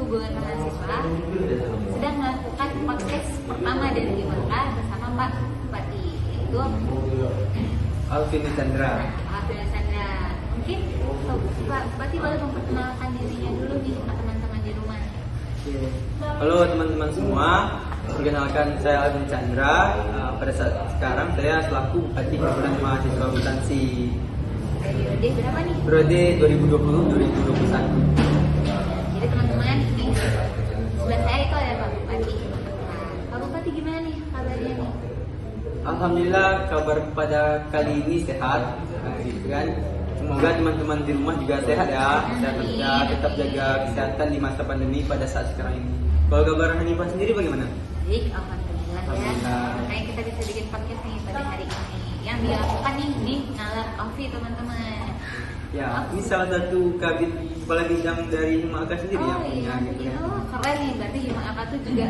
Hubungan Mahasiswa sedang melakukan podcast pertama dari Himaka bersama Pak Bupati, yaitu Alvin Chandra. Pak Sandra. Mungkin Pak Bupati boleh memperkenalkan dirinya dulu nih ke teman-teman di rumah. Halo teman-teman semua, perkenalkan saya Alvin Chandra. Pada saat sekarang saya selaku Bupati Himpunan Mahasiswa Akuntansi. Periode berapa nih? Periode 2020-2021. Jadi teman-teman, di sebelah saya itu ada Pak Bupati. Nah, Pak Bupati gimana nih kabarnya nih? Alhamdulillah kabar pada kali ini sehat, gitu kan. Semoga teman-teman di rumah juga sehat ya, sehat kerja, tetap jaga kesehatan di masa pandemi pada saat sekarang ini. Kalau kabar Hanifah sendiri bagaimana? Baik, alhamdulillah ya. Alhamdulillah. Makanya kita bisa bikin podcast nih pada hari ini. Yang dilakukan nih di Nalar Coffee teman-teman. Ya, ini salah satu kabin kepala bidang dari Himaka sendiri Oh yang iya, punya gitu kan. oh keren nih. Berarti Himaka tuh juga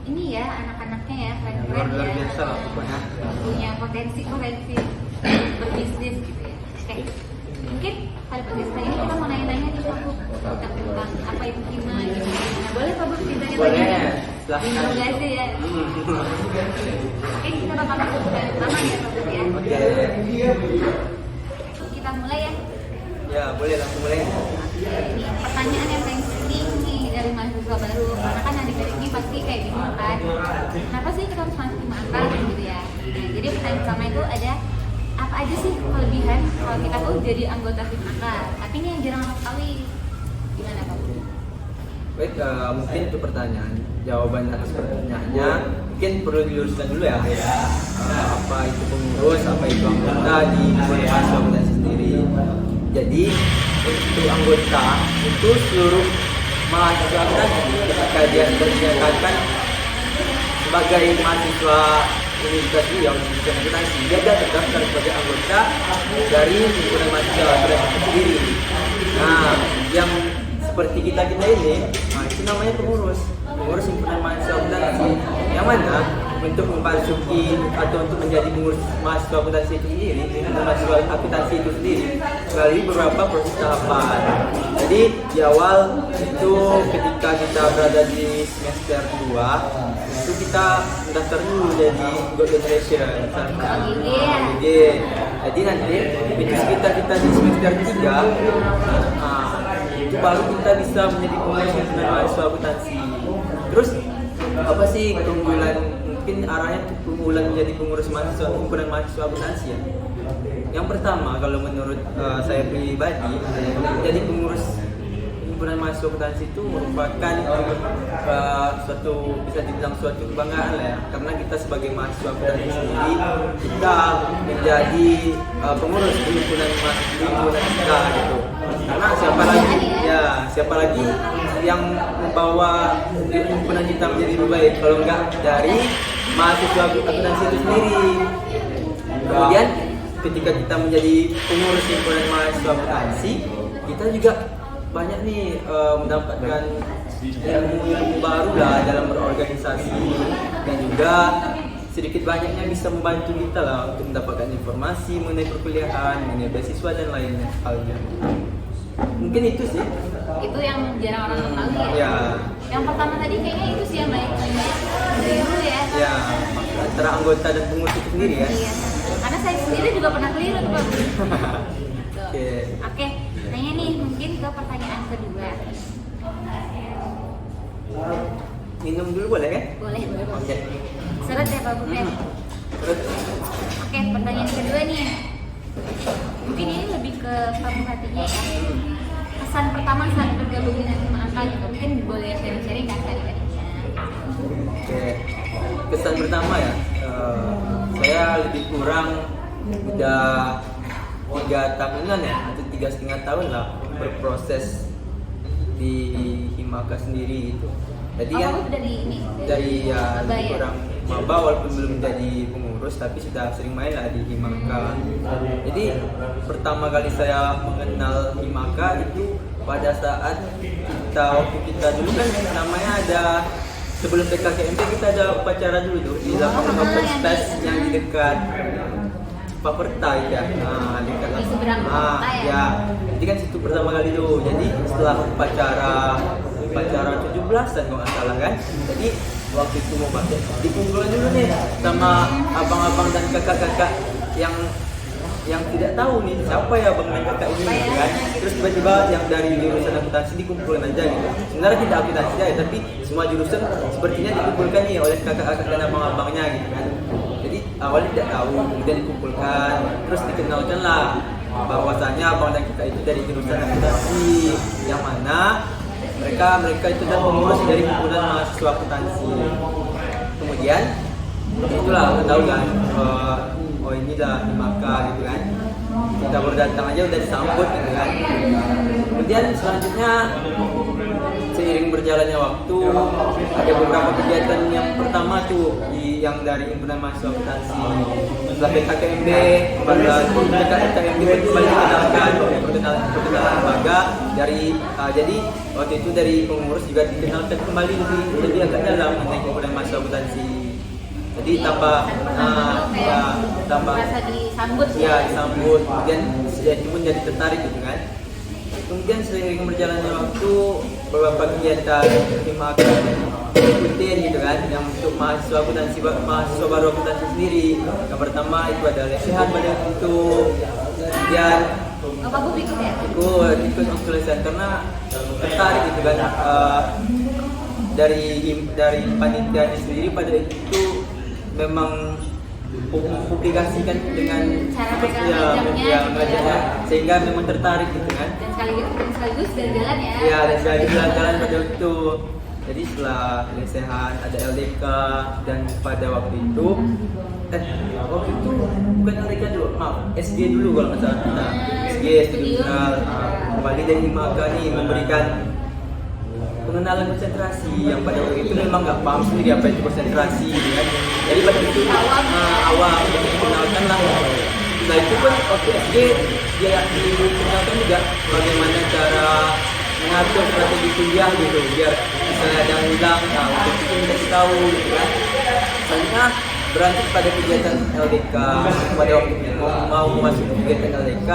ini ya anak-anaknya ya keren-keren Luar ya. biasa lah pokoknya. Punya potensi berbisnis gitu ya. Oke. Mungkin pada podcast kali ini kita mau nanya-nanya nih Pak Bub tentang apa itu Hima gitu. Nah, boleh Pak Bub ditanya Boleh, lagi? silahkan. Interogasi ya. Oke, kita bakal masuk ke pertama ya Pak Bub ya. Oke. Kita mulai ya. Ya, boleh langsung mulai. Ini pertanyaan yang paling penting nih dari mahasiswa baru, karena kan adik-adik ini pasti kayak bingung kan, kenapa sih kita harus masuk Himaka gitu ya. Nah, jadi pertanyaan pertama itu ada apa aja sih kelebihan kalau kita tuh jadi anggota Himaka, tapi ini yang jarang orang tahu. Gimana Pak? Baik, mungkin itu pertanyaan. Jawaban atas pertanyaannya mungkin perlu diluruskan dulu ya. Apa itu pengurus, apa itu anggota di Himpunan Mahasiswa Akuntansi sendiri. Jadi untuk anggota itu seluruh mahasiswa akuntansi ketika dia dinyatakan sebagai mahasiswa Universitas yang Himpunan Akuntansi, dia terdaftar sebagai anggota dari Himpunan Mahasiswa Akuntansi sendiri. Nah, yang seperti kita ini, nah itu namanya pengurus Himpunan Mahasiswa Akuntansi. Yang mana untuk memasuki atau untuk menjadi pengurus mahasiswa akuntansi itu sendiri, mahasiswa akuntansi itu sendiri melalui beberapa proses tahapan. Jadi di awal itu ketika kita berada di semester 2 itu kita mendaftar dulu jadi God Generation OGG. Jadi nanti itu sekitar kita di semester 3 itu baru kita bisa menjadi pengurus Himpunan Mahasiswa Akuntansi. Terus apa sih keunggulan, mungkin arahnya keunggulan menjadi pengurus mahasiswa Himpunan Mahasiswa Akuntansi ya? Yang pertama kalau menurut saya pribadi, jadi pengurus Himpunan Mahasiswa Akuntansi itu merupakan suatu, bisa dibilang suatu kebanggaan lah ya, karena kita sebagai mahasiswa akuntansi sendiri kita menjadi pengurus di Himpunan kita gitu. Karena siapa lagi yang membawa himpunan kita menjadi lebih baik kalau enggak dari mahasiswa akuntansi itu sendiri. Kemudian ketika kita menjadi pengurus Himpunan Mahasiswa Akuntansi, kita juga banyak nih mendapatkan ilmu baru lah dalam berorganisasi, dan juga sedikit banyaknya bisa membantu kita lah untuk mendapatkan informasi mengenai perkuliahan, mengenai beasiswa dan lainnya halnya. Mungkin itu sih. Itu yang jarang orang tahu ya. Ya. Yang pertama tadi kayaknya itu sih yang banyak dari dulu ya. Ya, antara anggota dan pengurus itu sendiri ya. Iya. Karena saya sendiri juga pernah keliru tuh Pak. Oke. Oke, nanya nih mungkin ke pertanyaan kedua. Minum dulu boleh kan? Boleh. Oke. Seret ya Pak Bupati. Terus Oke, pertanyaan kedua nih. Mungkin ini lebih ke Pak Bupatinya ya. Kesan pertama saat bergabung dengan Himaka gitu. Mungkin boleh sharing-sharing kan tadi-tadinya. oke. Kesan pertama ya, saya lebih kurang udah 3 tahunan ya, atau 3,5 tahun lah berproses di Himaka sendiri itu. Jadi kan dari ini? dari ya Maba ya? kurang maba walaupun belum jadi pengurus, tapi sudah sering main lah di Himaka. Jadi pertama kali saya mengenal Himaka itu pada saat waktu kita dulu kan namanya ada, sebelum PKKMP kita ada upacara dulu tuh di lapangan open space yang di dekat Paperta ya. Nah, dekat Di seberang Paperta ya? Ya. Jadi kan situ pertama kali tuh. Jadi setelah upacara 15-an kalau nggak salah kan. Jadi waktu itu mau pakai dikumpulin dulu nih sama abang-abang dan kakak-kakak yang tidak tahu nih siapa ya abang dan kakak ini gitu kan. Terus tiba-tiba yang dari jurusan akuntansi dikumpulin aja gitu. Sebenarnya tidak akuntansi aja, tapi semua jurusan sepertinya dikumpulkan nih oleh kakak-kakak dan abang-abangnya gitu kan. Jadi awalnya tidak tahu, kemudian dikumpulkan, terus dikenalkan lah bahwasanya abang dan kakak itu dari jurusan akuntansi, yang mana mereka itu dan pengurus dari himpunan mahasiswa akuntansi. Kemudian itulah kita tahu kan, oh inilah Himaka gitu kan. Kita baru datang aja udah disambut gitu kan. Kemudian selanjutnya seiring berjalannya waktu ada beberapa kegiatan. Yang pertama tuh yang dari himpunan mahasiswa akuntansi, setelah BKKMB pada BKKMB kembali dikenalkan perkenalan lembaga dari jadi waktu itu dari pengurus juga dikenalkan kembali lebih agak dalam mengenai himpunan mahasiswa akuntansi. Jadi tambah merasa disambut ya disambut, kemudian itu pun jadi tertarik gitu kan. Kemudian seiring berjalannya waktu beberapa kegiatan Himaka ikutin gitu kan, yang untuk mahasiswa akuntansi, mahasiswa baru akuntansi sendiri. Yang pertama itu ada lesehan pada itu, kemudian aku ikut ya? ikut lesehan karena tertarik gitu kan. Dari panitia sendiri pada itu memang publikasikan dengan cara mereka mengajarnya, sehingga memang tertarik gitu kan. Dan sekaligus jalan-jalan ya. Iya, dan sekaligus jalan-jalan pada itu. Jadi setelah lesehan ada LDK, dan pada waktu itu bukan LDK dulu, maaf, SG dulu kalau nggak salah kita. SG Studial kembali dari Himaka nih memberikan pengenalan konsentrasi yang pada waktu itu memang nggak paham sendiri apa itu konsentrasi gitu kan. Jadi pada itu awal dikenalkan lah. Setelah itu pun waktu SD dia dikenalkan juga bagaimana cara mengatur strategi kuliah gitu, biar misalnya ada yang hilang, untuk itu kita tahu gitu kan. Misalnya beranjak pada kegiatan LDK, pada waktu mau masuk kegiatan LDK,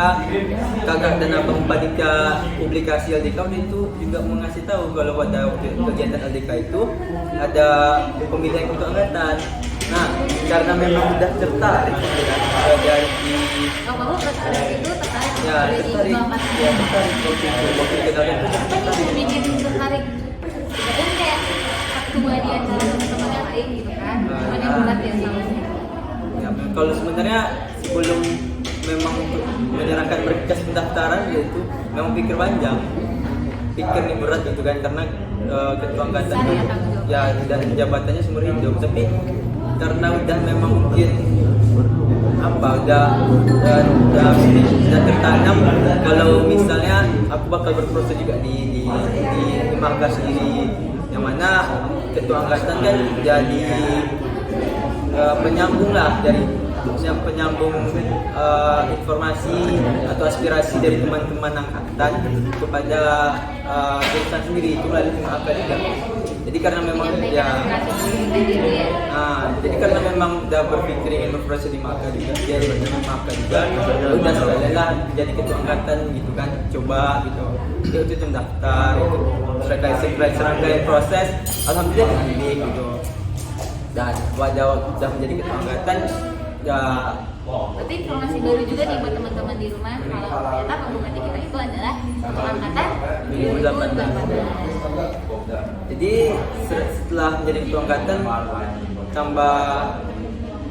kakak dan abang panitia publikasi LDK itu juga mengasih tahu kalau pada waktu kegiatan LDK itu ada pemilihan ketua angkatan. Nah, karena memang sudah tertarik dari kamu tertarik itu tertarik waktu kegiatan itu apa nih bikin tertarik? Dan kayak ketua di antara teman-teman yang lain gitu kan, teman yang berat ya salahnya. Ya, kalau sebenarnya sebelum memang untuk menyerahkan berkas pendaftaran yaitu memang pikir panjang, pikir nih berat gitu kan, karena ketua angkatan ya dan jabatannya seumur hidup. Tapi karena udah memang mungkin udah tertanam kalau misalnya aku bakal berproses juga di Himaka sendiri, yang mana ketua angkatan kan jadi penyambung lah dari penyambung informasi atau aspirasi dari teman-teman angkatan kepada jurusan sendiri, itu melalui Himaka juga. Jadi karena memang jadi karena memang udah berpikir ingin berproses di Himaka juga, dia Himaka juga, udah sekalian lah jadi ketua angkatan gitu kan, coba gitu. Dia itu mendaftar, serangkaian proses, alhamdulillah dipilih gitu. Dan udah menjadi ketua angkatan ya. Berarti informasi baru juga nih buat teman-teman di rumah kalau ternyata pembukaan kita itu adalah ketua angkatan 2018. Jadi setelah menjadi ketua angkatan tambah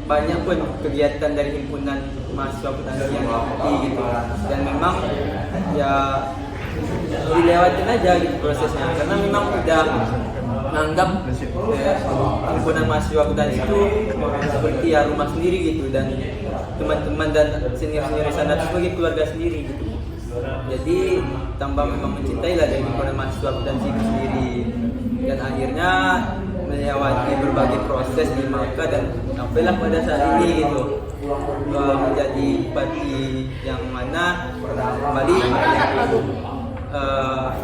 banyak pun kegiatan dari himpunan mahasiswa akuntansi yang diikuti gitu. Dan memang ya dilewatin aja gitu prosesnya, karena memang udah menganggap himpunan mahasiswa akuntansi itu seperti ya rumah sendiri gitu, dan teman-teman dan senior-senior sana itu sebagai keluarga sendiri gitu. Jadi tambah memang mencintai lah dari himpunan mahasiswa akuntansi itu sendiri, dan akhirnya melewati berbagai proses di Himaka dan sampailah pada saat ini gitu menjadi bupati yang mana kembali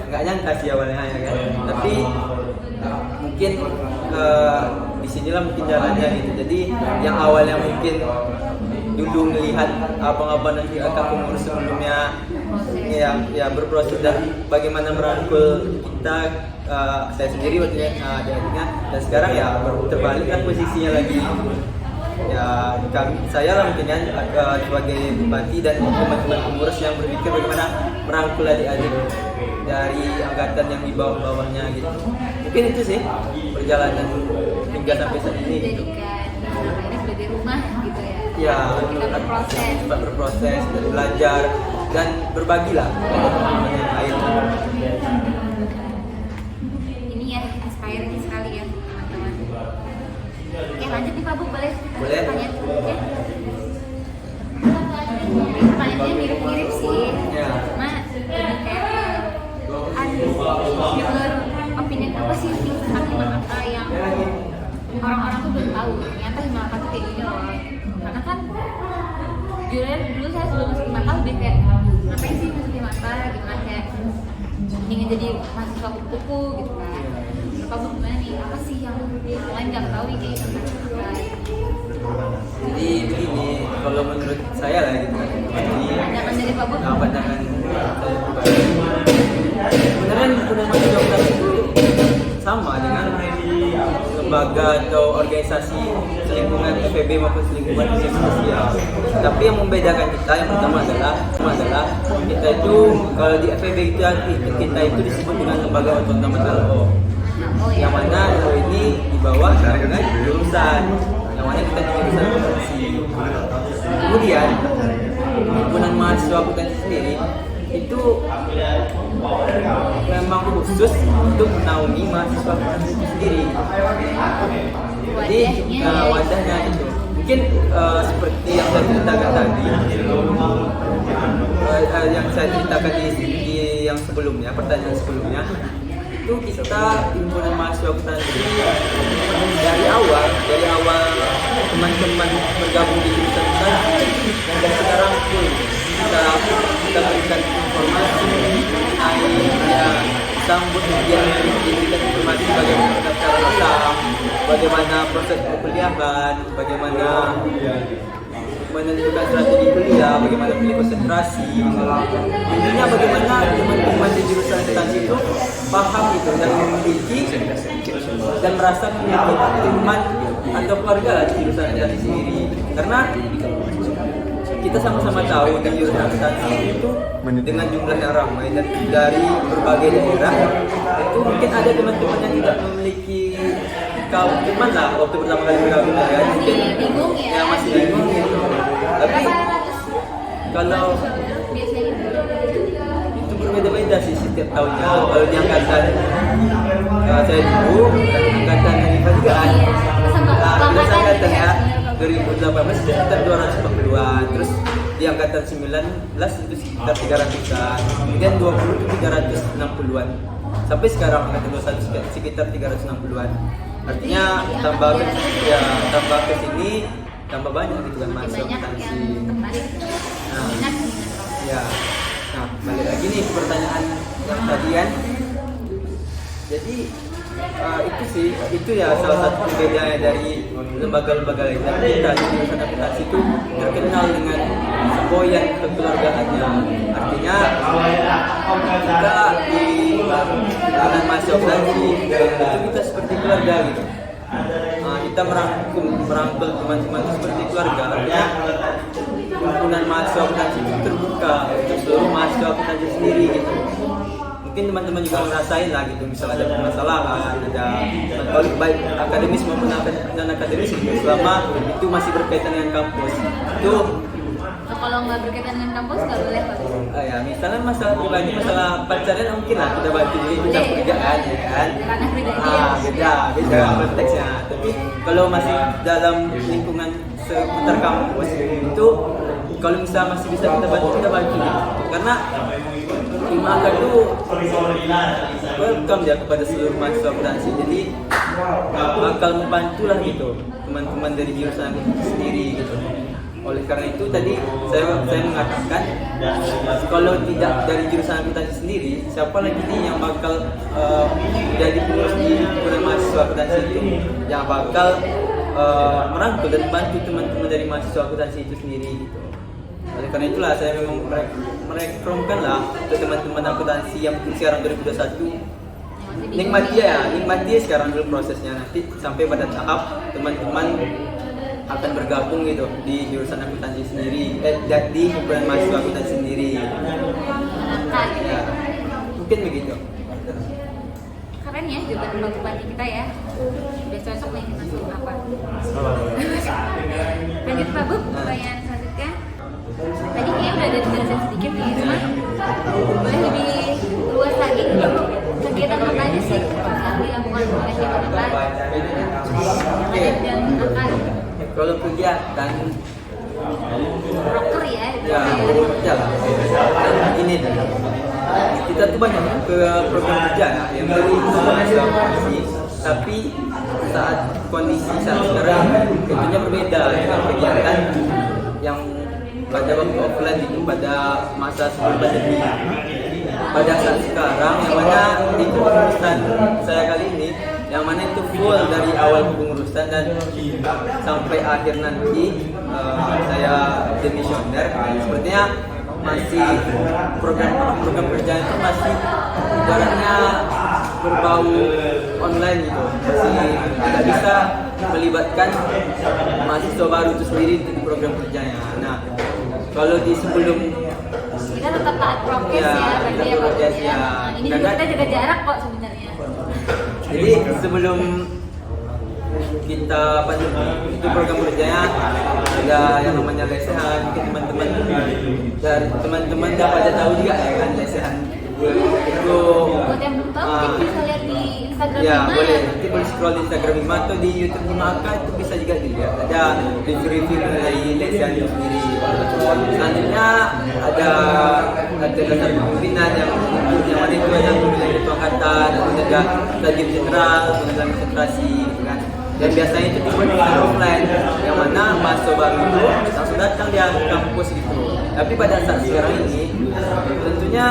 nggak nyangka sih awalnya ya kan, tapi mungkin disinilah mungkin jalannya gitu. Jadi yang awalnya mungkin dulu melihat abang-abang dan kakak pengurus sebelumnya yang berproses dan bagaimana merangkul kita, saya sendiri waktu adiknya, dan sekarang ya terbalik kan posisinya lagi. Ya saya lah mungkin kan sebagai bupati dan teman-teman pengurus yang berpikir bagaimana merangkul adik-adik dari angkatan yang di bawah-bawahnya gitu. Mungkin itu sih perjalanan hingga sampai saat ini gitu. Ini sebagai rumah gitu ya. Ya, Kita berproses. sempat berproses dan belajar dan berbagilah dengan yang lain. Ini ya inspiring sekali ya teman-teman. Oke lanjut nih Pak Bu, boleh? Boleh. Tanya ya. Pertanyaannya mirip-mirip sih. Ya. Cuma lebih kayak unpopular opinion apa sih tentang Himalaya yang orang-orang tuh belum tahu ternyata Himalaya tuh kayak gini loh. Karena kan jujur dulu saya sebelum masuk Himalaya lebih kayak ngapain sih masuk Himalaya gitu kan, kayak ingin jadi mahasiswa kupu-kupu gitu kan. Pak Bu gimana nih, apa sih yang lain nggak tahu nih kayak gitu? Jadi begini, kalau menurut saya lah gitu kan. Pandangan dari Pak Bu? Pandangan saya pribadi. Sebenarnya himpunan mahasiswa itu sama dengan lembaga atau organisasi selingkungan FEB maupun selingkungan sosial. Tapi yang membedakan kita yang pertama adalah kita itu kalau di FEB kita itu disebut dengan lembaga otonom LO. Yang mana LO ini di bawah naungan jurusan, yang mana kita di jurusan akuntansi. Kemudian himpunan mahasiswa akuntansi sendiri itu memang khusus untuk menaungi mahasiswa akuntansi itu sendiri. Jadi wadahnya itu mungkin seperti yang saya ceritakan tadi, yang saya ceritakan di yang sebelumnya, pertanyaan sebelumnya, itu kita himpunan mahasiswa akuntansi dari awal teman-teman bergabung di jurusan akuntansi dan sekarang pun kita berikan informasi mengenai sambut ujian, diberikan informasi bagaimana mendaftar exam, bagaimana proses perkuliahan, bagaimana menentukan strategi kuliah, bagaimana pilih konsentrasi. Intinya bagaimana teman-teman di jurusan akuntansi itu paham itu dan memiliki dan merasa memiliki teman atau keluarga lah di jurusan akuntansi sendiri. Karena kita sama-sama tahu di jurusan akuntansi itu dengan jumlah yang ramai dan dari berbagai daerah, itu mungkin ada teman-teman yang tidak memiliki teman lah waktu pertama kali bergabung ya, mungkin bingung ya, masih bingung gitu. Tapi kalau itu berbeda-beda sih setiap tahunnya. Kalau di angkatan saya dulu, angkatan Hanifah juga ada. Terus angkatan ya 2018 sekitar 240-an, terus di angkatan 19 itu sekitar 300-an, kemudian 20 itu 360-an, sampai sekarang angkatan 21 sekitar 360-an. Artinya tambah ke sini tambah banyak gitu kan masuk akuntansi. Nah, balik lagi nih ke pertanyaan yang tadi kan. Jadi itu ya salah satu perbedaannya dari lembaga-lembaga lain. Dan kita di jurusan akuntansi itu terkenal dengan semboyan kekeluargaannya. Artinya kita di dengan mahasiswa akuntansi itu kita seperti keluarga gitu. Kita merangkul teman-teman seperti keluarga. Artinya himpunan mahasiswa akuntansi itu terbuka untuk seluruh mahasiswa akuntansi sendiri gitu. Mungkin teman-teman juga ngerasain lah gitu, misal ada permasalahan, ada baik akademis maupun non akademis gitu, selama itu masih berkaitan dengan kampus. Itu kalau nggak berkaitan dengan kampus nggak boleh Pak. Ya misalnya masalah pribadi, masalah pacaran mungkin lah kita bantu dulu, kita kerjaan ya kan. Karena pribadi beda konteksnya. Tapi kalau masih dalam lingkungan seputar kampus itu, kalau misalnya masih bisa kita bantu. Karena Himaka itu welcome ya kepada seluruh mahasiswa akuntansi. Jadi bakal membantu lah gitu teman-teman dari jurusan sendiri gitu. Oleh karena itu tadi saya mengatakan kalau tidak dari jurusan akuntansi sendiri, siapa lagi nih yang bakal jadi pengurus di himpunan mahasiswa akuntansi itu, yang bakal merangkul dan bantu teman-teman dari mahasiswa akuntansi itu sendiri gitu. Oleh karena itulah saya memang merekromkan lah untuk teman-teman akuntansi yang sekarang 2021 nikmati sekarang dulu prosesnya, nanti sampai pada tahap teman-teman akan bergabung gitu di jurusan akuntansi sendiri, di himpunan mahasiswa akuntansi sendiri. Ya, mungkin begitu. Keren ya jawaban Pak Bupati kita ya. Udah cocok nih masuk apa? Lanjut Pak Bub, pertanyaan selanjutnya. Tadi kayaknya udah ada dijelasin sedikit nih, cuma boleh lebih luas lagi nih. Kegiatan apa aja sih yang dilakukan oleh himpunan? Ada bidang apa? Kalau kegiatan Proker ya? ya lah. Ini kita tuh banyak ke program kerja ya yang dari mahasiswa akuntansi, tapi saat kondisi saat sekarang tentunya berbeda dengan kegiatan yang pada waktu offline itu pada masa sebelum pandemi. Pada saat sekarang yang mana di kepengurusan saya kali ini, yang mana itu full dari awal kepengurusan dan sampai akhir nanti saya demisioner, sepertinya masih program kerja itu masih ibaratnya berbau online gitu, masih tidak bisa melibatkan mahasiswa baru itu sendiri di program kerjanya. Nah, kalau di sebelum kita tetap taat prokes ya, berarti ya Pak. ya. Ini juga kita jaga jarak kok sebenarnya. Jadi sebelum kita pandemi itu program kerjanya ada yang namanya lesehan, mungkin teman-teman dari teman-teman dapat tahu juga ya kan lesehan itu. Buat yang belum tahu mungkin bisa lihat di Instagram Ya Bima boleh, ya. nanti boleh scroll di Instagram Bima atau di YouTube Bima Aka, itu bisa juga dilihat. Ada review mengenai lesehan itu sendiri. Selanjutnya ada dasar kepemimpinan yang mana itu ada pemilihan ketua angkatan, ada stadium jenderal, pemilihan konsentrasi, gitu kan. Dan biasanya itu cuma di offline, yang mana mahasiswa baru itu langsung datang di kampus gitu. Tapi pada saat sekarang ini, tentunya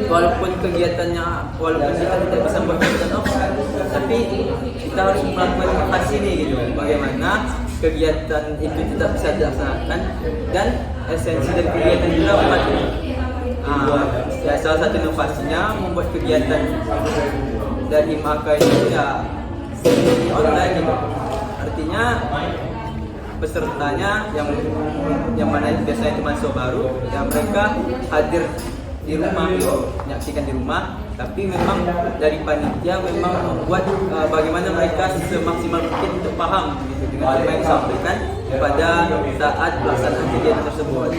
walaupun kegiatannya, walaupun kita tidak bisa buat kegiatan offline, tapi kita harus melakukan inovasi nih gitu. Bagaimana kegiatan itu tetap bisa dilaksanakan dan esensi dari kegiatan itu apa? Ya salah satu inovasinya membuat kegiatan dari Maka itu ya online gitu. Artinya pesertanya yang mana itu biasanya itu mahasiswa baru, yang mereka hadir di rumah gitu, menyaksikan di rumah, tapi memang dari panitia memang membuat bagaimana mereka semaksimal mungkin untuk paham gitu dengan apa yang disampaikan pada saat pelaksanaan kegiatan tersebut.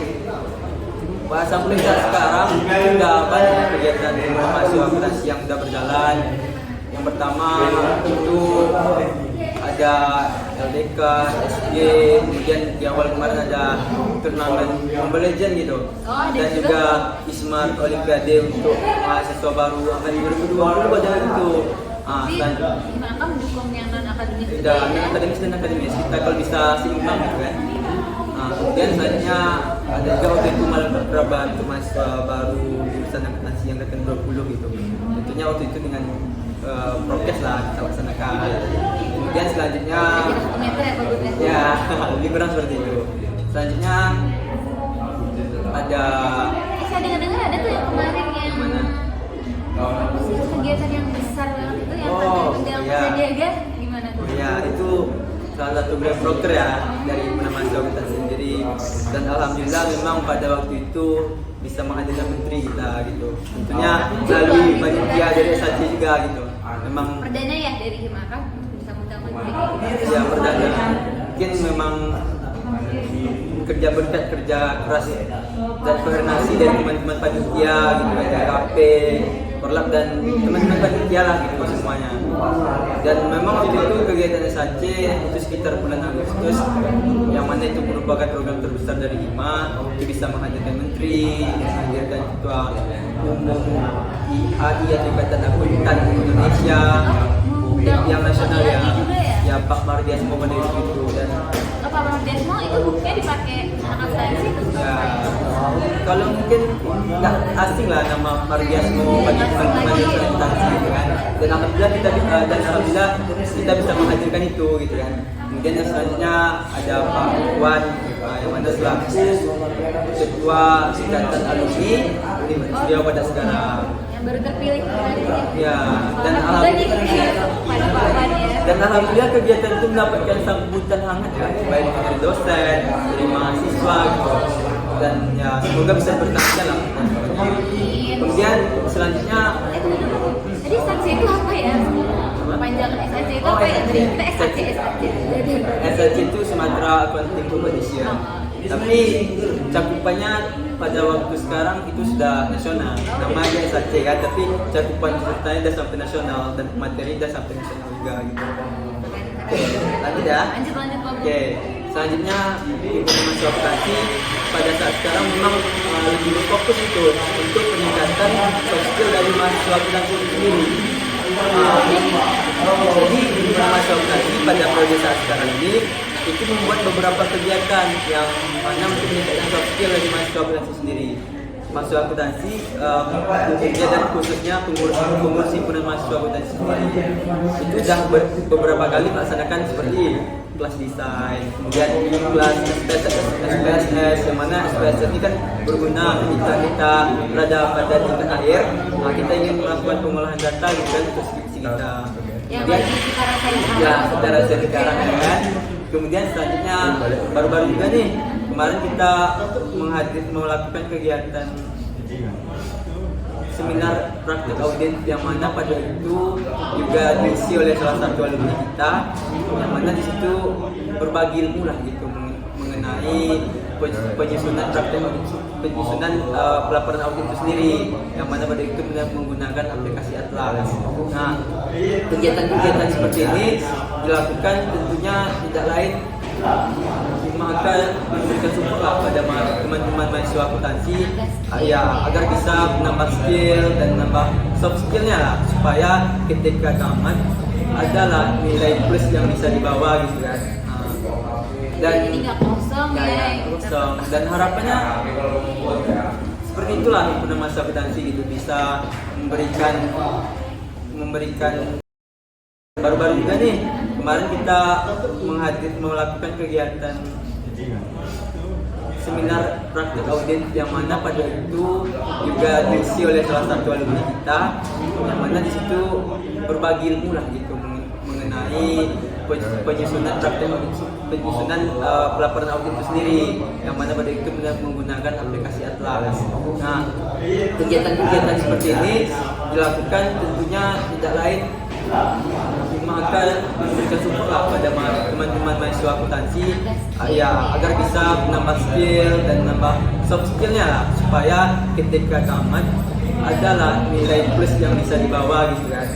Sampai saat sekarang sudah banyak kegiatan mahasiswa akuntansi yang sudah berjalan. Yang pertama itu ada LDK, SG, kemudian di awal kemarin ada turnamen Mobile Legends gitu, dan juga Ismart Olimpiade untuk mahasiswa baru angkatan 2020 ada itu. Gimana kan mendukung yang non akademis juga Dan ya? akademis dan akademis kita kalau bisa seimbang gitu kan. Kemudian selanjutnya ada juga waktu itu beberapa untuk mahasiswa baru jurusan akuntansi yang angkatan 20 gitu. Tentunya waktu itu dengan prokes lah kita laksanakan. Kemudian selanjutnya Kita 1 meter ya Pak Bud ya? ya lebih kurang seperti itu. Selanjutnya ada Saya dengar-dengar ada tuh yang kemarin yang mana? kegiatan yang besar banget itu yang Oh, pada undang iya. Sandiaga gimana tuh? Ya itu salah satu grand proker ya dari mahasiswa kita sendiri, dan alhamdulillah memang pada waktu itu bisa menghadirkan menteri kita gitu. Tentunya melalui panitia dari SAC juga gitu. Memang Perdana ya dari Himaka bisa undang menteri. ya perdana, mungkin memang kerja berkat, kerja keras dan koordinasi dari teman-teman panitia gitu, kayak KP, Korlap dan teman-teman panitia lah gitu semuanya. Dan memang waktu itu kegiatan SAC itu sekitar bulan Agustus, yang mana itu merupakan program terbesar dari HIMA, itu bisa menghadirkan menteri, menghadirkan ketua umum IAI atau Ikatan Akuntan Indonesia yang nasional ya, ya Pak Mardias Mohamad itu, dan Pak Mardiasmo itu bukunya dipakai akuntansi itu Ya, kalau mungkin nggak asing lah nama Mardiasmo bagi teman-teman yang akuntansi gitu kan. Dan alhamdulillah kita bisa menghadirkan itu gitu kan. Kemudian yang selanjutnya ada Pak Wan yang mana selaku ketua ikatan alumni Universitas Riau pada sekarang. yang baru terpilih kemarin ya. Ya, dan Alhamdulillah nih pada Pak Wan ya. dan alhamdulillah kegiatan itu mendapatkan sambutan hangat ya, baik dari dosen, dari mahasiswa gitu. Dan ya semoga bisa bertahan lah. Kemudian selanjutnya Tadi SAC itu apa ya? Panjangan SAC itu apa ya? Tadi kita SAC. SLC itu Sumatera Accounting Competition. Tapi cakupannya pada waktu sekarang itu sudah nasional. Namanya SAC kan, tapi cakupan pesertanya sudah sampai nasional dan materi sudah sampai nasional juga gitu. Lanjut ya. Lanjut Pak. Oke, selanjutnya informasi akuntansi pada saat sekarang memang lebih berfokus itu untuk peningkatan soft skill dari mahasiswa akuntansi itu sendiri. Jadi informasi akuntansi pada periode saat sekarang ini itu membuat beberapa kegiatan yang mana untuk meningkatkan soft skill dari mahasiswa akuntansi sendiri. Mahasiswa akuntansi umumnya dan khususnya pengurus himpunan mahasiswa akuntansi sendiri itu sudah beberapa kali melaksanakan seperti kelas desain, kemudian kelas SPSS, yang mana SPSS ini kan berguna ketika kita berada pada tingkat akhir, kita ingin melakukan pengolahan data gitu kan untuk skripsi kita. Yang lagi kita rasain Ya, secara sekarang kan. Kemudian selanjutnya baru-baru juga nih kemarin kita melakukan kegiatan seminar praktik audit yang mana pada itu juga diisi oleh salah satu alumni kita yang mana di situ berbagi ilmu lah gitu mengenai penyusunan pelaporan audit itu sendiri yang mana pada itu menggunakan aplikasi Atlas. Nah, kegiatan-kegiatan seperti ini dilakukan tentunya tidak lain maka memberikan support lah pada teman-teman mahasiswa akuntansi ya agar bisa menambah skill dan menambah soft skillnya lah supaya ketika tamat adalah nilai plus yang bisa dibawa gitu kan. Dan ini nggak kosong ya. Kosong. Dan harapannya seperti itulah himpunan mahasiswa akuntansi gitu bisa memberikan baru-baru juga nih kemarin kita melakukan kegiatan seminar praktik audit yang mana pada itu juga diisi oleh salah satu alumni kita yang mana di situ berbagi ilmu lah gitu mengenai penyusunan pelaporan audit itu sendiri yang mana pada itu menggunakan aplikasi Atlas. Nah, kegiatan-kegiatan seperti ini dilakukan tentunya tidak lain maka memberikan support lah pada teman-teman mahasiswa akuntansi ya agar bisa menambah skill dan menambah soft skillnya lah supaya ketika tamat adalah nilai plus yang bisa dibawa gitu kan.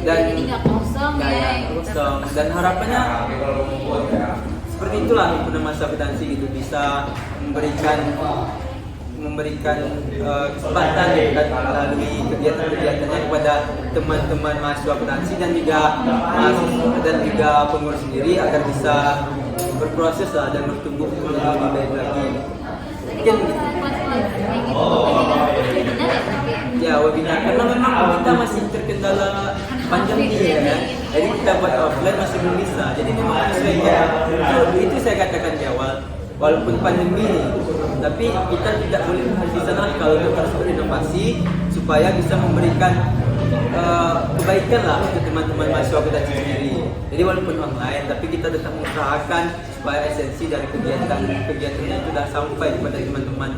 Dan ini nggak kosong ya. Kosong. Dan harapannya seperti itulah himpunan mahasiswa akuntansi gitu bisa memberikan kesempatan melalui kegiatan-kegiatannya kepada teman-teman mahasiswa akuntansi dan juga pengurus sendiri agar bisa berproses lah dan bertumbuh menjadi lebih baik lagi. Mungkin ya webinar karena memang kita masih terkendala pandemi ya kan. Jadi kita buat offline masih belum bisa. Jadi memang itu saya katakan di awal. Walaupun pandemi, tapi kita tidak boleh berhenti sana kalau kita terus berinovasi supaya bisa memberikan kebaikan lah untuk teman-teman mahasiswa kita sendiri. Jadi walaupun online, tapi kita tetap mengusahakan supaya esensi dari kegiatannya itu sudah sampai kepada teman-teman.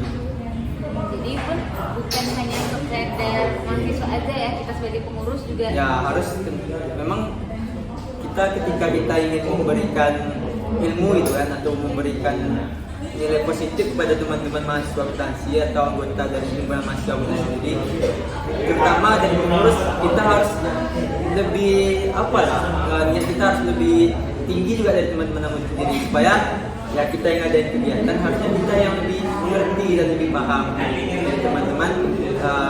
Jadi pun bukan hanya untuk sekedar mahasiswa aja ya, kita sebagai pengurus juga. Ya harus memang ketika kita ingin memberikan ilmu itu kan atau memberikan nilai positif kepada teman-teman mahasiswa akuntansi atau anggota dari himpunan mahasiswa akuntansi sendiri, terutama dari pengurus kita harus lebih niat kita harus lebih tinggi juga dari teman-teman akuntansi sendiri supaya ya kita yang ada kegiatan harusnya kita yang lebih mengerti dan lebih paham dari teman-teman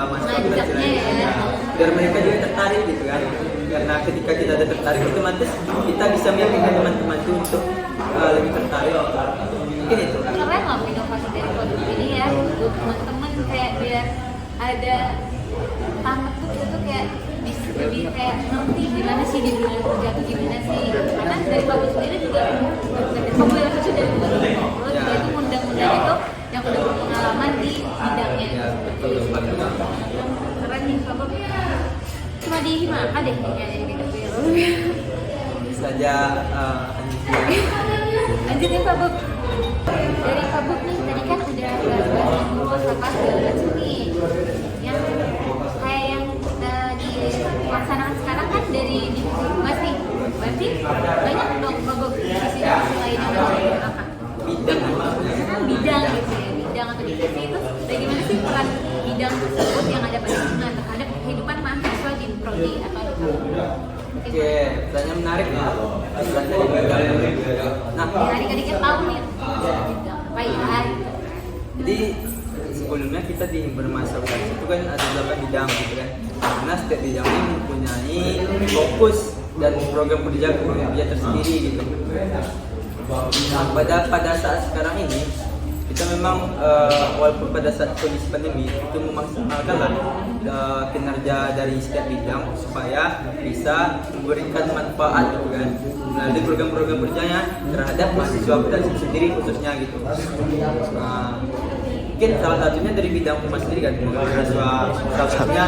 mahasiswa akuntansi lainnya biar mereka juga tertarik gitu kan. Karena ketika kita ada tertarik otomatis kita bisa meyakinkan teman-teman itu untuk lebih tertarik. Mungkin itu. Keren loh inovasi dari produk ini ya untuk teman-teman, kayak biar ada tamat tuh itu kayak bisa lebih kayak ngerti gimana sih di dunia kerja tuh gimana sih, karena dari Pak sendiri juga popularitas dari luar, terus dia itu undang-undang itu yang udah berpengalaman di bidangnya. Ya, betul. Keren nih Pak Bob. Cuma di Himaka deh kayaknya jadi gitu. Bisa aja Lanjut ya Pak Bob. Dari Pak Bob nih tadi kan udah bahas ngurus apa segala macam nih. Yang kayak yang dilaksanakan sekarang kan dari divisi humas nih. Berarti banyak dong Pak Bob divisi lain yang ada apa? bidang Kan bidang gitu ya, bidang atau divisi itu bagaimana sih peran bidang tersebut yang ada pada lingkungan terhadap kehidupan mahasiswa di prodi atau Oke, pertanyaan menarik ya. Peran dari bidang. Nah, adik-adik kita tahu nih bidang apa ya? jadi sebelumnya kita di himpunan mahasiswa itu kan ada 8 bidang gitu kan. Karena setiap bidang ini mempunyai fokus dan program kerja tersendiri gitu. Nah, pada saat sekarang ini kita memang walaupun pada saat kondisi pandemi itu memaksimalkan lah kinerja dari setiap bidang supaya bisa memberikan manfaat gitu kan melalui program-program kerjanya terhadap mahasiswa akuntansi sendiri khususnya gitu. Nah, mungkin salah satunya dari bidang humas sendiri kan mahasiswa salah satunya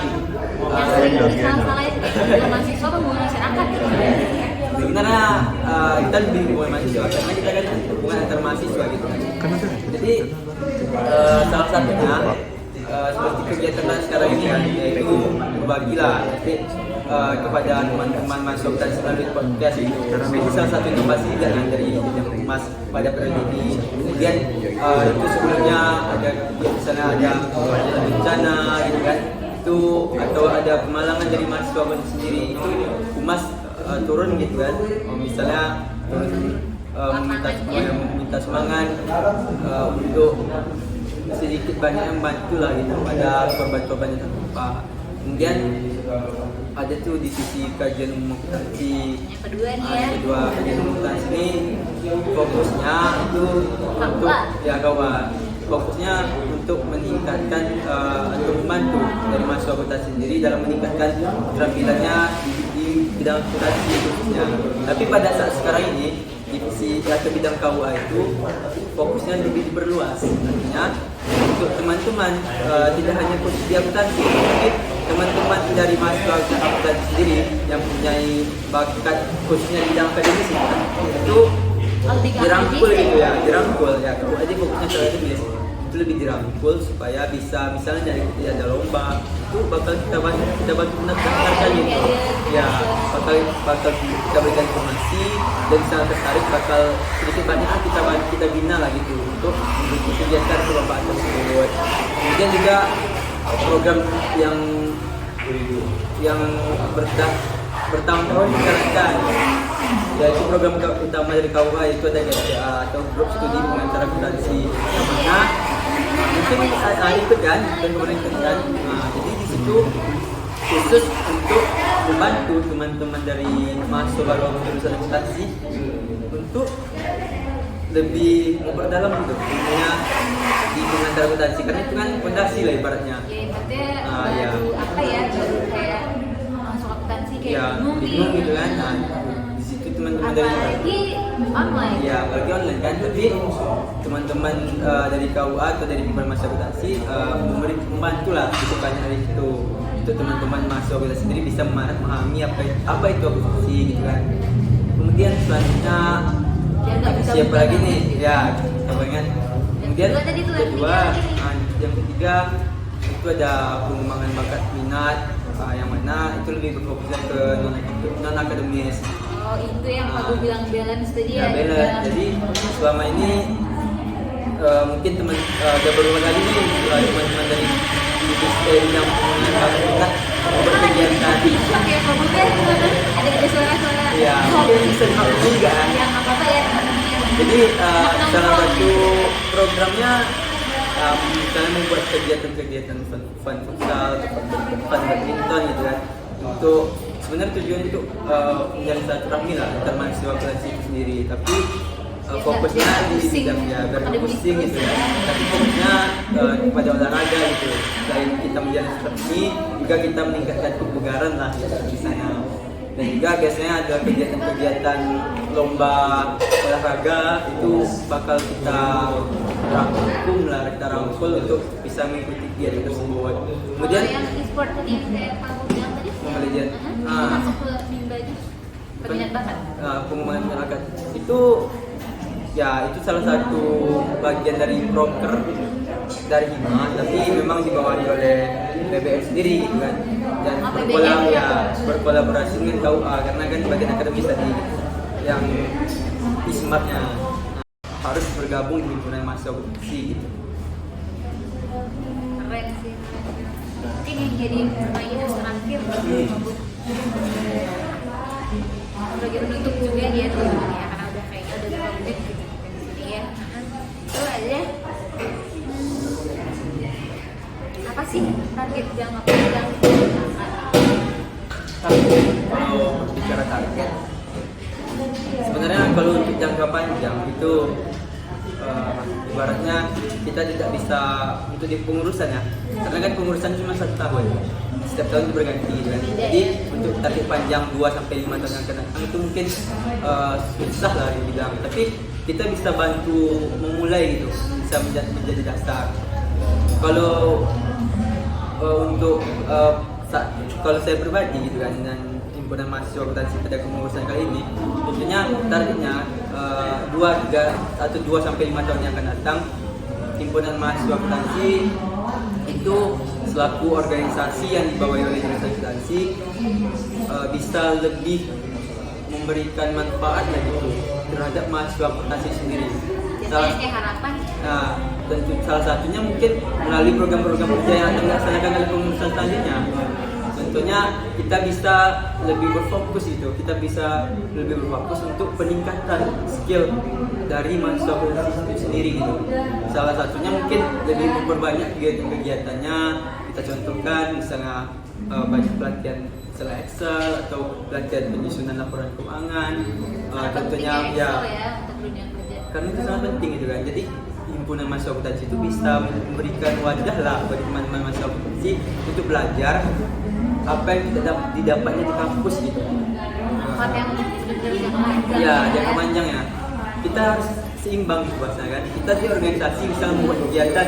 Yang sering salah-salah itu kayak mahasiswa pembangunan masyarakat gitu. sebenarnya kita lebih hubungan mahasiswa karena kita kan hubungan antar mahasiswa gitu kan. Jadi salah satunya seperti kegiatan kita sekarang ini kan yaitu berbagilah kepada teman-teman masuk dan melalui podcast itu. Ini salah satu inovasi dari bidang humas pada periode ini. Kemudian itu sebelumnya ada misalnya ada bencana gitu kan itu atau ada kemalangan dari mahasiswa sendiri itu humas turun gitu kan, misalnya meminta semangat untuk sedikit banyak membantu lah gitu pada korban-korban yang terluka. Kemudian ada tuh di sisi kajian umum akuntansi. Yang kedua nih ya. Kedua kajian umum akuntansi ini fokusnya itu untuk ya kawan. Fokusnya untuk meningkatkan atau membantu dari mahasiswa akuntansi sendiri dalam meningkatkan keterampilannya di bidang akuntansi khususnya. Tapi pada saat sekarang ini divisi atau bidang KUA itu fokusnya lebih diperluas. Artinya untuk teman-teman tidak hanya khusus di akuntansi, tapi teman-teman dari mahasiswa akuntansi sendiri yang mempunyai bakat khususnya di bidang akademis itu dirangkul gitu ya, dirangkul ya. Kalau aja fokusnya akademis itu lebih dirangkul supaya bisa misalnya dari kita ada lomba itu bakal kita bantu mendaftarkan gitu ya, bakal kita berikan informasi dan sangat tertarik bakal sedikit banyak kita bina lah gitu untuk kegiatan perlombaan tersebut. Kemudian juga program yang bertahun tahun dijalankan, yaitu program utama dari KUA itu ada GPA atau grup studi pengantar akuntansi yang mana mungkin ikut kan dan kemarin ikut kan. Nah, jadi di situ khusus untuk membantu teman-teman dari mahasiswa baru jurusan akuntansi untuk lebih memperdalam untuk ilmunya di pengantar akuntansi karena itu kan fondasi lah ibaratnya. Ya ibaratnya baru apa ya, baru kayak masuk akuntansi kayak ya, bingung gitu kan. Nah, di situ teman-teman dari apalagi online. ya apalagi online kan, tapi teman-teman dari KUA atau dari himpunan mahasiswa akuntansi membantu lah gitu banyak dari situ untuk teman-teman mahasiswa akuntansi sendiri bisa memahami apa itu akuntansi gitu kan. Kemudian selanjutnya siapa lagi nih ya kita banget. Kemudian yang ketiga itu ada pengembangan bakat minat yang mana itu lebih berfokus ke non akademis. Oh itu yang aku bilang balance tadi ya. Balance. Jadi selama ini mungkin teman beberapa kali nih teman-teman dari yang punya minat berkegiatan. Oke, kemudian ada suara-suara. Ya, mungkin bisa juga. Yang apa ya? Jadi salah satu programnya misalnya membuat kegiatan fun futsal, fun badminton gitu kan. Untuk sebenarnya tujuan untuk menjalin silaturahmi lah antar mahasiswa akuntansi itu sendiri. Tapi fokusnya di bidang ya biar nggak pusing gitu ya. Tapi fokusnya kepada olahraga gitu. Selain kita menjadi seperti ini, juga kita meningkatkan kebugaran lah di sana. Dan juga biasanya ada kegiatan-kegiatan lomba olahraga itu bakal kita kita rangkul untuk bisa mengikuti kegiatan tersebut. Kemudian yang e-sport tadi yang saya tahu bilang tadi Mobile Legend. masuk ke mimba itu peminat bakat. Pengembangan masyarakat itu ya itu salah satu bagian dari broker dari Hima, tapi memang dibawahi oleh BBM sendiri gitu kan, dan berkolaborasi dengan KUA karena kan bagian akademis tadi yang ismatnya harus bergabung di himpunan mahasiswa kompetisi gitu. Keren sih. Mungkin yang jadi pertanyaan terakhir sebagai penutup juga dia tuh ya, karena udah kayaknya udah 2 menit gitu di sini ya. Itu aja. Apa sih target jangka panjang? Kalau bicara target, sebenarnya kalau untuk jangka panjang itu ibaratnya kita tidak bisa untuk di pengurusan ya, karena kan pengurusan cuma 1 tahun, setiap tahun itu berganti kan. Jadi untuk target panjang 2 sampai 5 tahun yang akan datang itu mungkin susah lah dibilang, tapi kita bisa bantu memulai gitu, bisa menjadi dasar. Kalau kalau saya pribadi gitu kan, dan himpunan mahasiswa akuntansi pada kepengurusan kali ini, tentunya targetnya 2 sampai 5 tahun yang akan datang, himpunan mahasiswa akuntansi itu selaku organisasi yang dibawahi oleh jurusan akuntansi bisa lebih memberikan manfaat ya gitu terhadap mahasiswa akuntansi sendiri. Kayak harapan. Nah, tentu salah satunya mungkin melalui program-program kerja yang akan dilaksanakan oleh pengurusan selanjutnya. Tentunya kita bisa lebih berfokus kita bisa lebih berfokus untuk peningkatan skill dari mahasiswa akuntansi itu sendiri gitu. Salah satunya mungkin lebih memperbanyak kegiatan-kegiatannya. Kita contohkan misalnya banyak pelatihan Excel atau pelatihan penyusunan laporan keuangan. Tentunya ya untuk dunia kerja. Karena itu sangat penting gitu kan. Jadi himpunan mahasiswa akuntansi itu bisa memberikan wadah lah bagi teman-teman mahasiswa akuntansi untuk belajar apa yang tidak didapatnya di kampus gitu. Manfaat yang benar-benar jangka panjang. Ya, jangka panjang ya. Kita harus seimbang gitu bahasa kan. Kita di organisasi bisa membuat kegiatan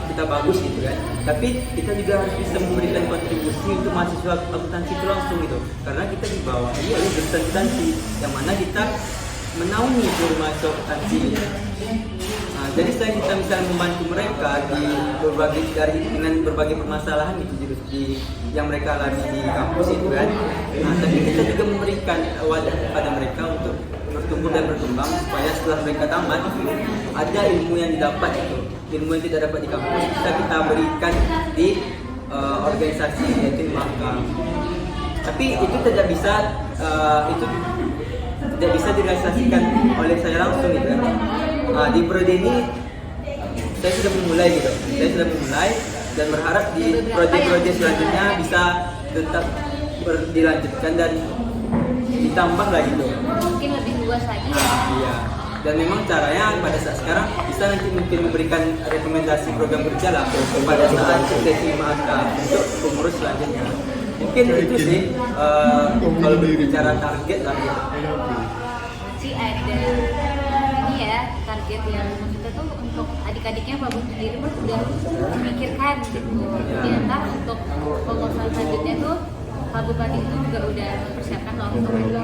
kita bagus gitu kan. Tapi kita juga harus bisa memberikan kontribusi untuk mahasiswa akuntansi itu langsung gitu. Karena kita di bawah ini oleh jurusan akuntansi yang mana kita menaungi seluruh mahasiswa akuntansi. Jadi selain kita bisa membantu mereka dengan berbagai permasalahan yang mereka alami di kampus itu kan, tapi kita juga memberikan wadah kepada mereka untuk bertumbuh dan berkembang supaya setelah mereka tamat ada ilmu yang didapat ilmu yang tidak dapat di kampus bisa kita berikan di organisasi yaitu Maka. Tapi itu tidak bisa direalisasikan oleh saya langsung gitu kan. Di periode ini saya sudah memulai dan berharap di proyek-proyek selanjutnya bisa tetap dilanjutkan dan ditambah lagi gitu. Mungkin lebih luas lagi ya. Iya. Dan memang caranya pada saat sekarang bisa nanti mungkin memberikan rekomendasi program kerja lah pada saat sesi Maka untuk pengurus selanjutnya. Mungkin itu sih kalau berbicara target lah gitu. Nanti ada ini ya target yang kita tuh untuk adik-adiknya Pak Bun sendiri pun sudah memikirkan gitu. Jadi ntar untuk pengurusan selanjutnya tuh Pak Bupati itu juga udah mempersiapkan loh untuk itu.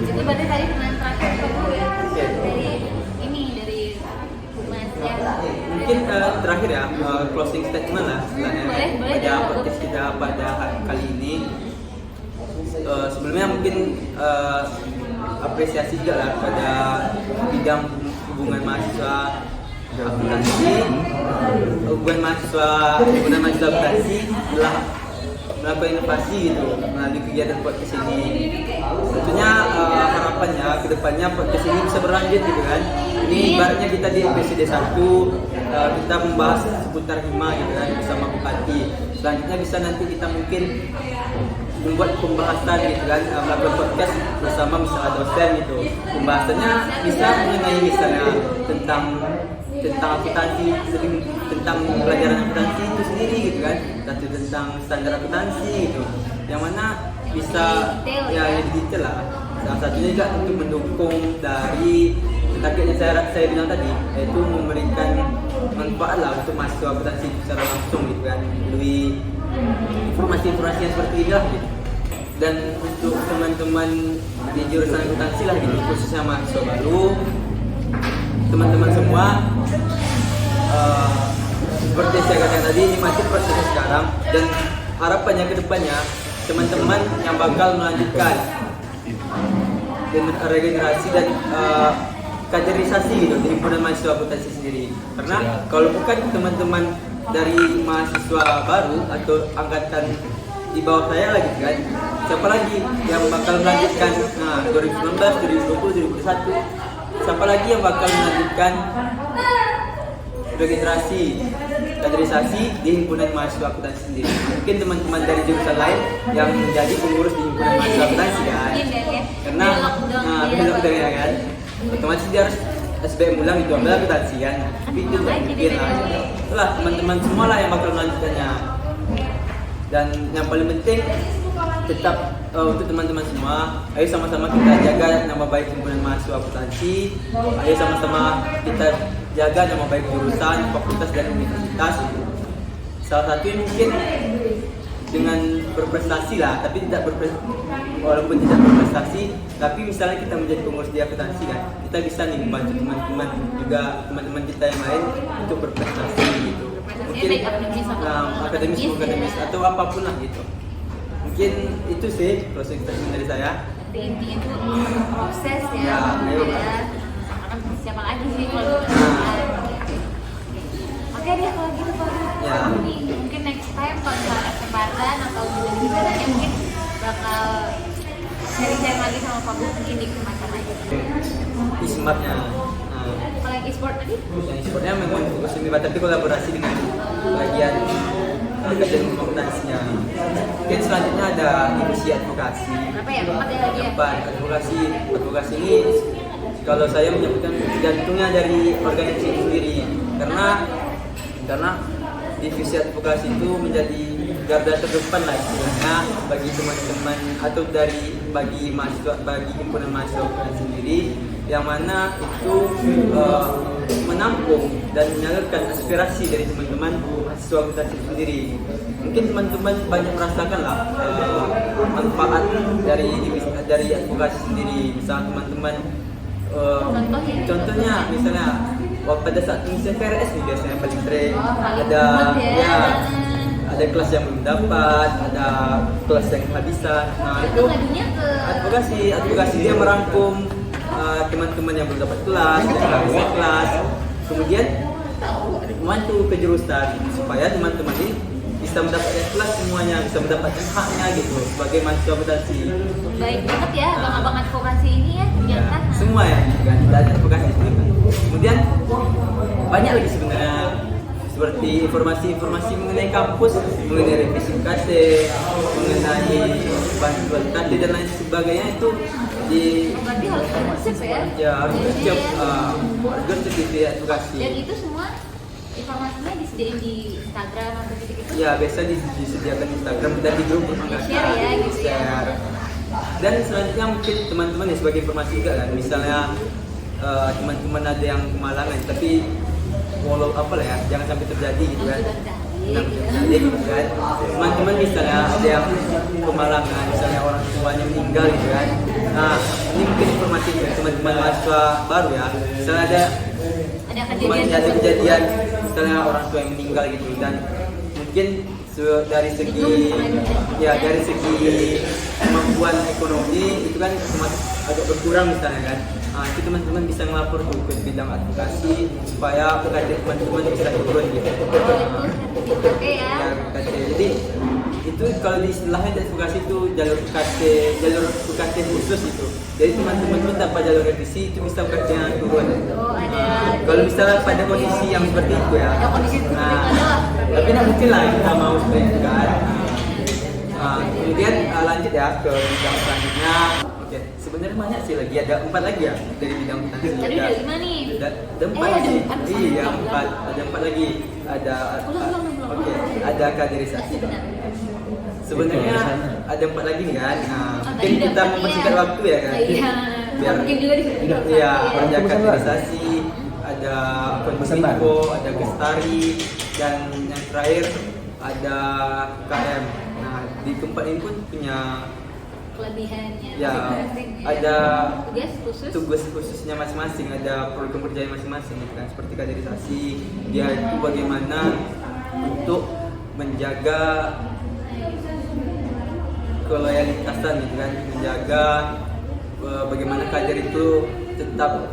Itu berarti tadi dengan terakhir Pak Bu ya dari Humas ya. Mungkin terakhir ya closing statement lah Boleh, pada podcast kita pada kali ini. Sebelumnya mungkin apresiasi juga lah pada bidang hubungan mahasiswa akuntansi, hubungan mahasiswa akuntansi telah melakukan inovasi gitu melalui kegiatan podcast ini. Tentunya harapannya kedepannya podcast ini bisa berlanjut gitu kan. Ini ibaratnya kita di episode 1 kita membahas seputar Hima gitu kan bersama Bupati. Selanjutnya bisa nanti kita mungkin membuat pembahasan gitu kan, melakukan podcast bersama misalnya dosen gitu. Pembahasannya bisa mengenai misalnya tentang akuntansi, tentang pelajaran akuntansi itu sendiri gitu kan, satu tentang standar akuntansi gitu, yang mana bisa ya lebih detail lah. Salah satunya juga untuk mendukung dari targetnya saya bilang tadi, yaitu memberikan manfaat lah untuk mahasiswa akuntansi secara langsung gitu kan, melalui informasi-informasi yang seperti ini lah gitu. Dan untuk teman-teman di jurusan akuntansi lah gitu, khususnya mahasiswa baru, teman-teman semua, seperti saya katakan tadi, ini masih prosesnya sekarang, dan harapannya ke depannya teman-teman yang bakal melanjutkan regenerasi dan kaderisasi gitu di himpunan mahasiswa akuntansi sendiri. Karena kalau bukan teman-teman dari mahasiswa baru atau angkatan di bawah saya lagi kan, siapa lagi yang bakal melanjutkan 2019, 2020, 2021, siapa lagi yang bakal melanjutkan regenerasi kaderisasi di himpunan mahasiswa akuntansi sendiri? Mungkin teman-teman dari jurusan lain yang menjadi pengurus di himpunan mahasiswa akuntansi kan, karena belok ya kan, otomatis dia harus SBM ulang itu ambil akuntansi kan, tapi itu tidak mungkin lah. Itulah teman-teman semua lah yang bakal melanjutkannya. Dan yang paling penting tetap untuk teman-teman semua, ayo sama-sama kita jaga nama baik himpunan mahasiswa akuntansi. Ayo sama-sama kita jaga nama baik jurusan, fakultas dan universitas. Salah satunya mungkin dengan berprestasi lah, tapi walaupun tidak berprestasi, tapi misalnya kita menjadi pengurus di akuntansi kan, kita bisa nih membantu teman-teman juga, teman-teman kita yang lain untuk berprestasi gitu. Mungkin akademis atau apapun lah gitu. Mungkin itu sih proses dari saya. Intinya itu proses ya. Ayo. Karena siapa lagi sih kalau Oke deh kalau gitu Pak. Ya. Mungkin next time kalau ada kesempatan atau gimana ya mungkin bakal sharing lagi sama Pak Bu mungkin di kesempatan aja. Ismatnya. Kalau yang e-sport tadi? Yang e-sportnya memang fokus lebih tapi kolaborasi dengan bagian kajian akuntansinya. Mungkin selanjutnya ada divisi advokasi. Apa ya? Empat ya lagi ya? Advokasi ini kalau saya menyebutkan jantungnya dari organisasi itu sendiri, karena divisi advokasi itu menjadi garda terdepan lah istilahnya bagi teman-teman atau bagi himpunan mahasiswa sendiri, yang mana itu menampung dan menyalurkan aspirasi dari teman-teman mahasiswa akuntansi sendiri. Mungkin teman-teman banyak merasakan lah manfaat dari advokasi sendiri. Misalnya teman-teman contohnya misalnya pada saat mengisi PRS nih biasanya paling sering ada kelas yang belum dapat, ada kelas yang kehabisan. Nah itu advokasi dia merangkum teman-teman yang belum dapat kelas, yang kelas, kemudian membantu ke jurusan supaya teman-teman ini bisa mendapatkan kelas semuanya, bisa mendapatkan haknya gitu sebagai mahasiswa akuntansi. Baik banget ya abang-abang advokasi ini ya ternyata. Semua ya, kan dari advokasi itu. Kemudian banyak lagi sebenarnya seperti informasi-informasi mengenai kampus, mengenai revisi UKT, mengenai bantuan UKT dan lain sebagainya itu berarti harus bersih ya? Ya harus siap di advokasi. Dan itu semua informasinya disediain di Instagram atau gitu-gitu? Ya biasa disediakan di Instagram dan di grup permangkatan. Share ya gitu ya. Dan selanjutnya mungkin teman-teman ya sebagai informasi juga kan, misalnya teman-teman ada yang kemalangan, tapi walau apa lah ya, jangan sampai terjadi gitu kan. Gitu kan. Teman-teman misalnya ada yang kemalangan, misalnya orang tuanya meninggal gitu kan. Nah, ini mungkin informasi dari teman-teman mahasiswa baru ya. Misalnya ada kejadian misalnya orang tua yang meninggal gitu, dan mungkin dari segi kemampuan ekonomi itu kan agak berkurang misalnya kan. Nah, itu teman-teman bisa melapor ke bidang advokasi supaya UKT teman-teman bisa turun gitu. Oke ya. Jadi itu kalau di istilahnya advokasi itu jalur UKT khusus itu. Jadi teman-teman itu tanpa jalur revisi itu bisa UKT-nya turun. Kalau misalnya pada kondisi yang seperti itu ya. Ada kondisi tapi tidak mungkin lah kita mau seperti itu kan. Kemudian lanjut ya ke bidang selanjutnya. Oke, sebenarnya banyak sih lagi, ada 4 lagi ya dari bidang akuntansi. Tadi udah 5 nih. Ada 4 lagi. Iya, 4. Ada 4 lagi. Ada oke, ada kaderisasi. Sebenarnya ada 4 lagi nih kan. Nah, mungkin kita mempersingkat waktu ya kan. Iya. Biar Mungkin juga disebut. iya, ada kaderisasi, ada info, ada Kestari, dan yang terakhir ada KM. Nah, di tempat ini pun punya Kelebihannya. ya, masing-masing, ya. ada tugas khusus. khususnya masing-masing, ada program kerjanya masing-masing gitu kan. Seperti kaderisasi, dia itu bagaimana untuk menjaga keloyalitasan gitu kan, menjaga bagaimana kader itu tetap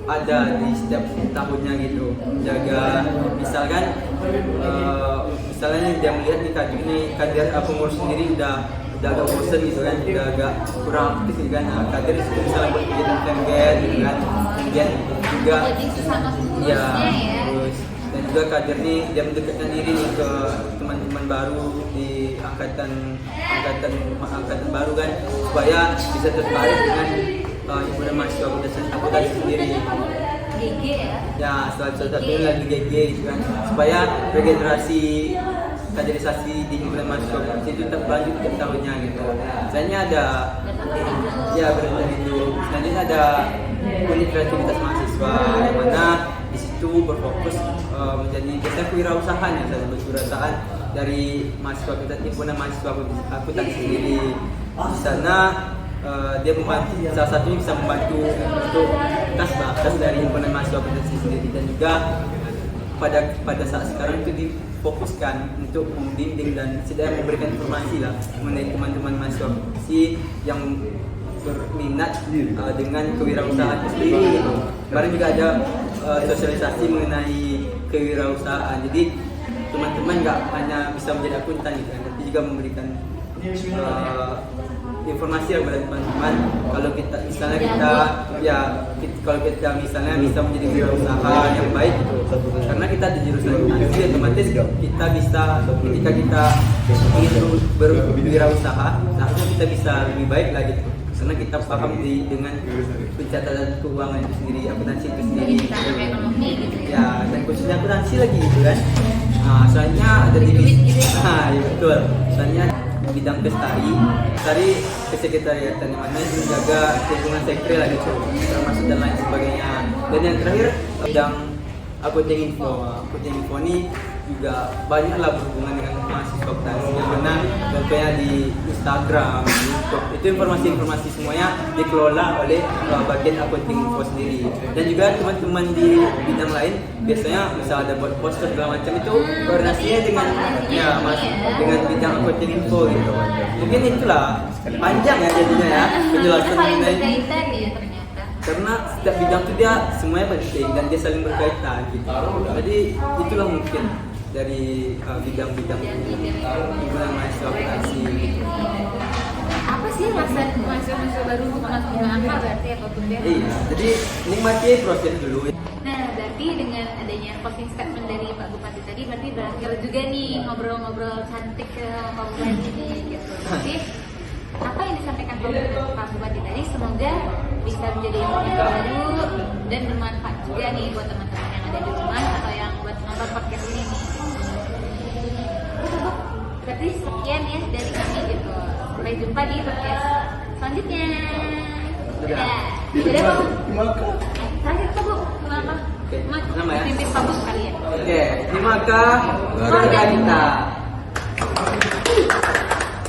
ada di setiap tahunnya gitu, menjaga misalkan misalnya dia melihat nih kader pengurus sendiri udah agak bosen gitu kan, udah agak kurang aktif gitu kan. Nah, kader itu misalnya buat kegiatan campaign gitu kan, kemudian juga ya terus, dan juga kader nih dia mendekatkan diri nih ke teman-teman baru di angkatan baru kan, supaya bisa tertarik dengan himpunan mahasiswa akuntansi sendiri. GG ya. Ya, salah satunya lagi GG gitu kan, supaya regenerasi kaderisasi di himpunan mahasiswa akuntansi itu tetap lanjut ke tahunnya gitu. Misalnya ada bertahan hidup. Selanjutnya ada unit kreativitas mahasiswa, yang mana di situ berfokus menjadi biasanya kewirausahaan ya, kewirausahaan dari mahasiswa akuntansi, himpunan mahasiswa akuntansi sendiri. Di sana dia membantu, salah satunya bisa membantu untuk kas dari himpunan mahasiswa akuntansi sendiri, dan juga pada saat sekarang itu difokuskan untuk membimbing dan setidaknya memberikan informasi lah mengenai teman-teman mahasiswa akuntansi yang berminat dengan kewirausahaan sendiri gitu. Kemarin juga ada sosialisasi mengenai kewirausahaan, jadi teman-teman nggak hanya bisa menjadi akuntan gitu, tapi juga memberikan informasi kepada teman-teman kalau kita misalnya kalau kita misalnya bisa menjadi wirausaha yang baik gitu. Karena kita di jurusan akuntansi, otomatis kita bisa ketika kita ingin berwirausaha, seharusnya kita bisa lebih baik lagi gitu. Karena kita paham dengan pencatatan keuangan itu sendiri, akuntansi itu sendiri. Ekonomi gitu ya. Ya, dan khususnya akuntansi lagi gitu kan. Soalnya ada divisi. Ya betul. Soalnya bidang Kestari kesekretariatan, yang mana menjaga lingkungan sekre lah gitu, termasuk dan lain sebagainya. Dan yang terakhir bidang accounting info ini juga banyaklah berhubungan dengan mahasiswa akuntansi, yang mana contohnya di Instagram, di YouTube, itu informasi semuanya dikelola oleh bagian accounting info sendiri. Dan juga teman-teman di bidang lain biasanya misal ada buat poster segala macam, itu koordinasinya dengan dengan bidang accounting info gitu. Mungkin itulah panjang ya jadinya ya penjelasan mengenai, berkaitan ya ternyata. karena setiap bidang itu dia semuanya penting dan dia saling berkaitan gitu. Jadi itulah mungkin dari bidang-bidang himpunan mahasiswa akuntansi. Apa sih rasa mahasiswa baru masuk bidang apa berarti ya Pak Bunda? Iya, jadi nikmati proses dulu. Nah, berarti dengan adanya closing statement dari Pak Bupati tadi, berarti berakhir juga nih ngobrol-ngobrol cantik ke Pak Bupati nih gitu. Jadi apa yang disampaikan Pak Bupati tadi semoga bisa menjadi ilmu yang baru dan bermanfaat juga nih buat teman-teman yang ada di rumah atau yang buat nonton podcast ini nih. Berarti sekian ya dari kami gitu. Sampai jumpa di podcast selanjutnya. Dadah. Dadah Pak. Terakhir Pak Bu, nama Nama ya? Pimpin Pak Bu sekalian. Oke, terima kasih. Margarita.